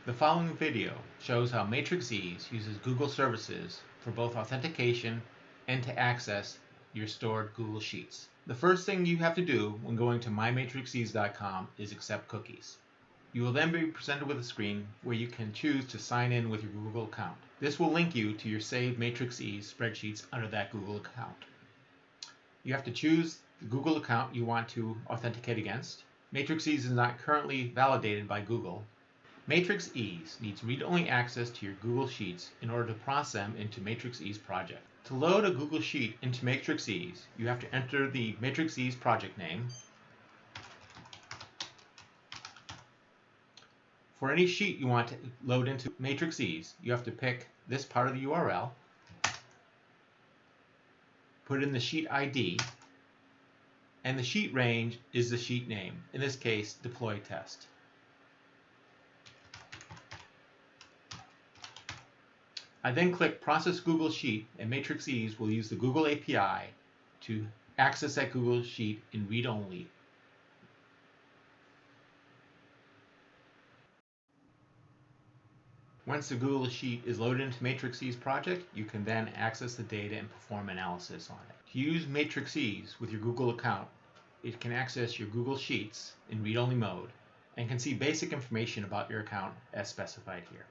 The following video shows how MatrixEase uses Google services for both authentication and to access your stored Google Sheets. The first thing you have to do when going to mymatrixease.com is accept cookies. You will then be presented with a screen where you can choose to sign in with your Google account. This will link you to your saved MatrixEase spreadsheets under that Google account. You have to choose the Google account you want to authenticate against. MatrixEase is not currently validated by Google. MatrixEase needs read-only access to your Google Sheets in order to process them into MatrixEase project. To load a Google Sheet into MatrixEase, you have to enter the MatrixEase project name. For any sheet you want to load into MatrixEase, you have to pick this part of the URL, put in the sheet ID, and the sheet range is the sheet name, in this case, deploy test. I then click Process Google Sheet, and MatrixEase will use the Google API to access that Google Sheet in read-only. Once the Google Sheet is loaded into MatrixEase project, you can then access the data and perform analysis on it. To use MatrixEase with your Google account, it can access your Google Sheets in read-only mode and can see basic information about your account as specified here.